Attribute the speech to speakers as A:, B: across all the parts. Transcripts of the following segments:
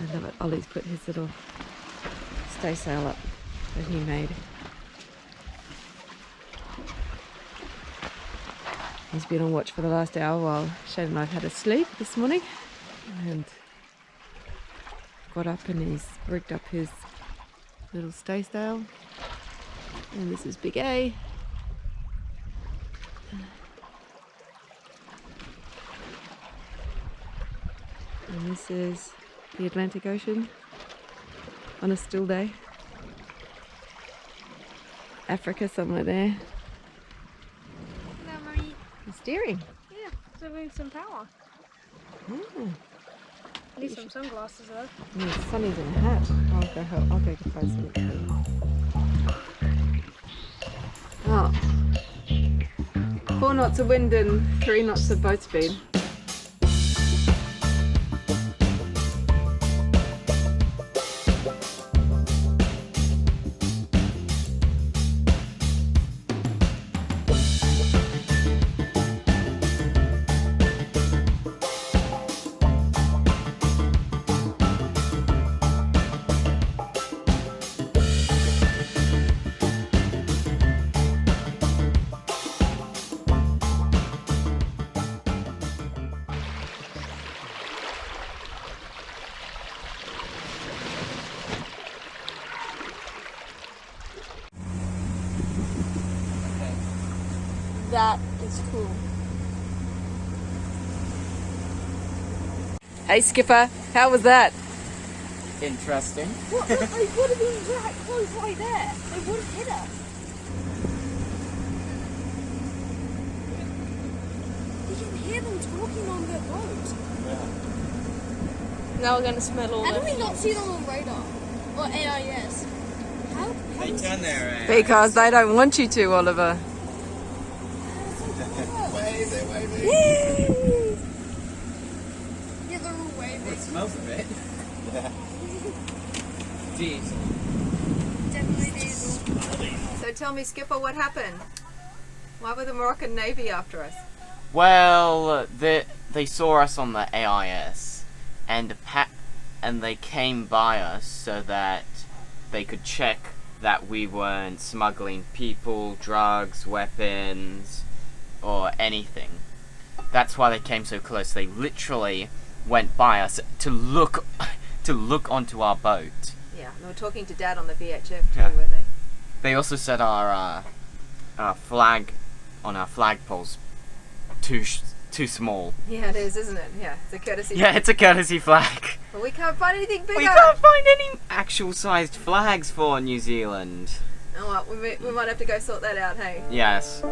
A: I love it. Ollie's put his little staysail up that he made. He's been on watch for the last hour while Shane and I have had a sleep this morning, and got up and he's rigged up his little staysail. And this is Big A. And this is the Atlantic Ocean on a still day. Africa somewhere there.
B: Now, Mummy.
A: The steering.
B: Yeah, so we need some power.
A: Oh.
B: Need some sunglasses though.
A: Yeah, Sonny's in a hat. I'll go find something. Oh. 4 knots of wind and 3 knots of boat speed.
B: That is cool.
A: Hey Skipper, how was that?
C: Interesting.
B: What? They would have been right close right there. They would have hit us. You can hear them talking on their boat.
C: Yeah.
B: Now we're going to smell all. How do we not see them on radar or AIS? How
C: They turn their
A: Because they don't want you to, Oliver.
C: wave, they're waving.
B: Yeah, they're all waving.
C: It smells a bit. Yeah. Diesel.
B: Definitely diesel.
A: So tell me, Skipper, what happened? Why were the Moroccan Navy after us?
C: Well, they saw us on the AIS, and they came by us so that they could check that we weren't smuggling people, drugs, weapons, or anything. That's why they came so close. They literally went by us to look onto our boat.
A: Yeah, they were talking to Dad on the VHF too,
C: Yeah.
A: weren't they?
C: They also said our flag on our flagpole's too small.
A: Yeah, it is, isn't it? Yeah, it's a courtesy.
C: Yeah, it's a courtesy flag.
A: But we can't find anything bigger.
C: We can't find any actual sized flags for New Zealand.
A: Oh well, we might have to go sort that out, hey?
C: Yes.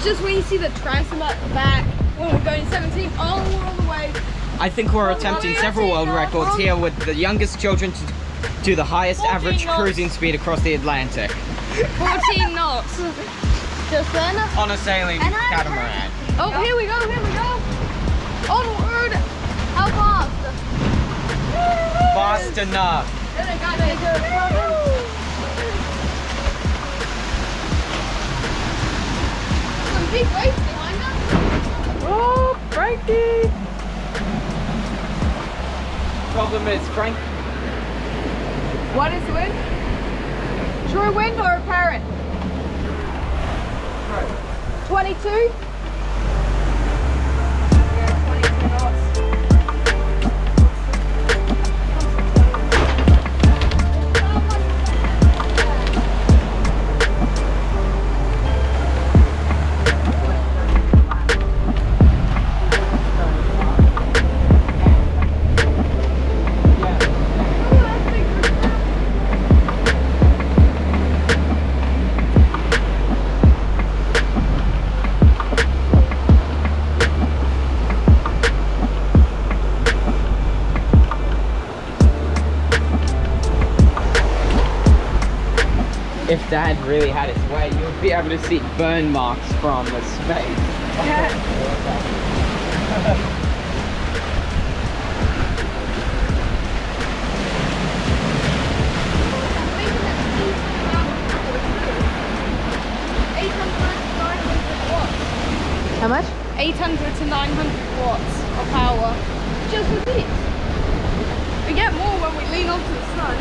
B: Just when you see the tricycle at the back when we're going 17 all the way.
C: I think we're attempting several world records here with the youngest children to do the highest
B: 14
C: average
B: knots.
C: cruising speed across the Atlantic
B: 14 knots. Just then.
C: on a sailing
B: And I-
C: catamaran.
B: Oh, here we go, here we go. Onward. How fast?
C: Fast enough.
B: Some big waves behind us.
A: Oh, Frankie!
C: Problem is, Frank.
A: What is the wind? True wind or apparent? 22? Yeah, 22 knots.
C: If Dad really had his way, you would be able to see burn marks from the space.
A: Yeah. How much?
B: 800 to 900 watts of power just with these. We get more when we lean onto the sun.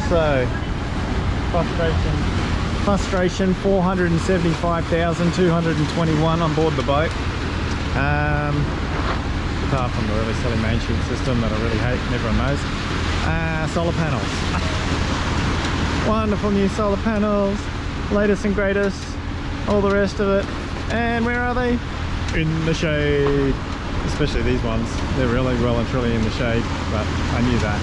D: So, frustration 475,221 on board the boat. Apart from the really silly main chute system that I really hate and everyone knows. Solar panels. Wonderful new solar panels, latest and greatest, all the rest of it. And where are they? In the shade. Especially these ones, they're really well and truly in the shade, but I knew that.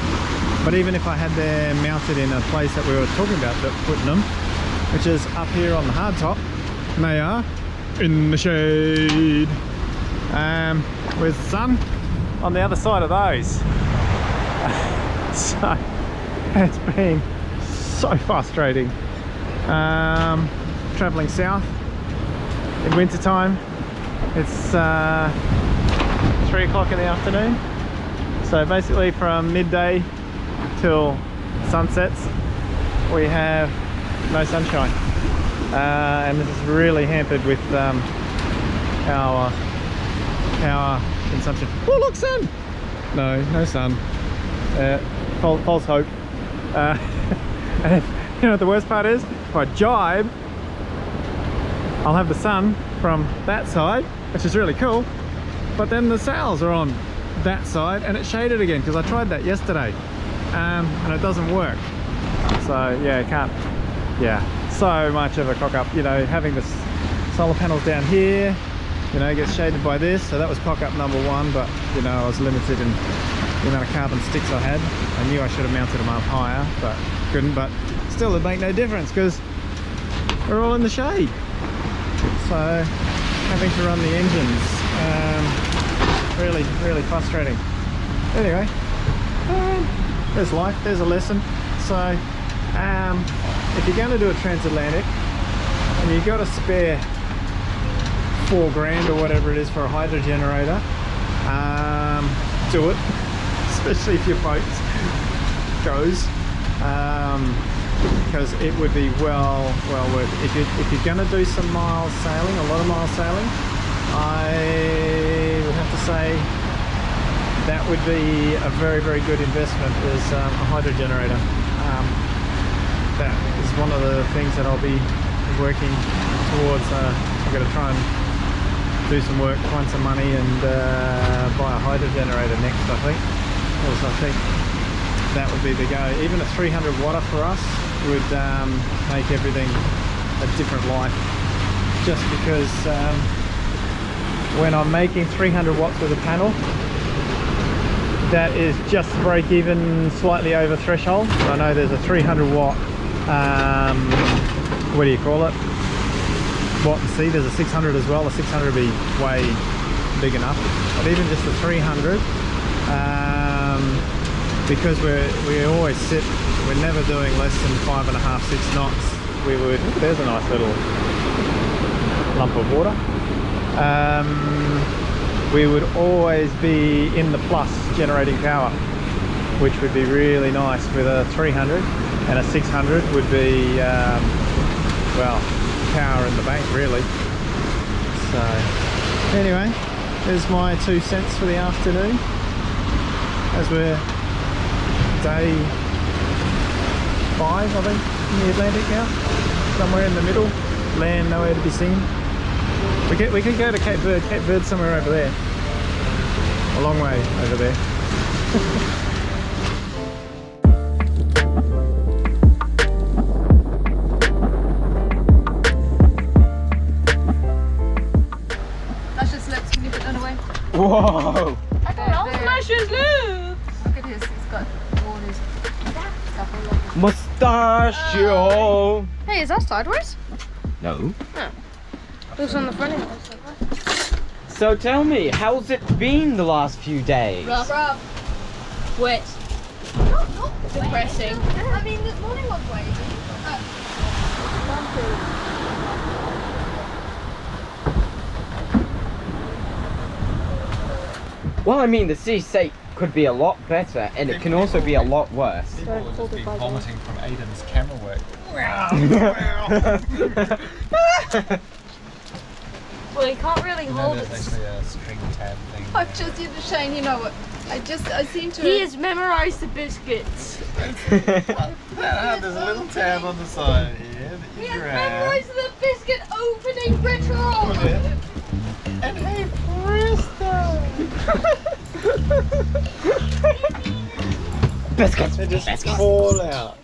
D: But even if I had them mounted in a place that we were talking about putting them, which is up here on the hard top, and they are in the shade. With the sun on the other side of those. So it's been so frustrating. Traveling south in winter time. It's 3 o'clock in the afternoon. So basically from midday till sunsets we have no sunshine, and this is really hampered with our power consumption. Oh look, sun! No sun. False hope. And you know what the worst part is? If I jibe, I'll have the sun from that side, which is really cool, but then the sails are on that side and it's shaded again, because I tried that yesterday, and it doesn't work. So yeah, I can't, yeah, so much of a cock up, you know, having the solar panels down here, you know, gets shaded by this. So that was cock up number one, but you know, I was limited in the amount of carbon sticks I had. I knew I should have mounted them up higher, but couldn't. But still, it'd make no difference because we're all in the shade. So having to run the engines, really frustrating. Anyway, there's life, there's a lesson. So if you're going to do a transatlantic and you've got to spare $4 grand or whatever it is for a hydro generator, do it, especially if your boat goes, because it would be well worth it. If you're going to do some miles sailing, a lot of miles sailing, I would have to say that would be a very good investment, is a hydro generator. That is one of the things that I'll be working towards. I'm going to try and do some work, find some money, and buy a hydro generator next, I think. Also, I think that would be the go. Even a 300 watt for us would make everything a different life, just because when I'm making 300 watts with a panel, that is just break even, slightly over threshold. I know there's a 300 watt, what do you call it, watt and C. There's a 600 as well. A 600 would be way big enough, but even just the 300, because we always sit, we're never doing less than 5.5, 6 knots. We would, there's a nice little lump of water. We would always be in the plus generating power, which would be really nice with a 300, and a 600 would be, well, power in the bank really. So Anyway, there's my 2 cents for the afternoon. As we're day 5, I think, in the Atlantic now. Somewhere in the middle. Land nowhere to be seen. We could go to Cape Verde. Cape Verde's somewhere over there. A long way over there.
B: That's just lips. Can you put that away?
D: Whoa!
B: I don't know. Smash his lips. Look at his. He's got all his stuff all over.
D: Mustachio!
B: Hey, is that sideways?
C: No.
B: It was on the front end.
C: So tell me, how's it been the last few days?
B: Rough. Wet. Not depressing. I mean, this morning was wavy.
C: Well, I mean, the sea state could be a lot better, and it can also be a lot worse.
D: People have just been vomiting from Aiden's camera work.
B: Well, you can't really hold it.
D: There's actually a string tab thing.
B: I've just did the Shane, you know what? I seem to.
E: He has memorized the biscuits.
D: There's a little tab on the side here that
B: He
D: you
B: has
D: grab.
B: memorized the biscuit opening ritual.
D: And hey, presto!
C: Biscuits!
D: They just fall out.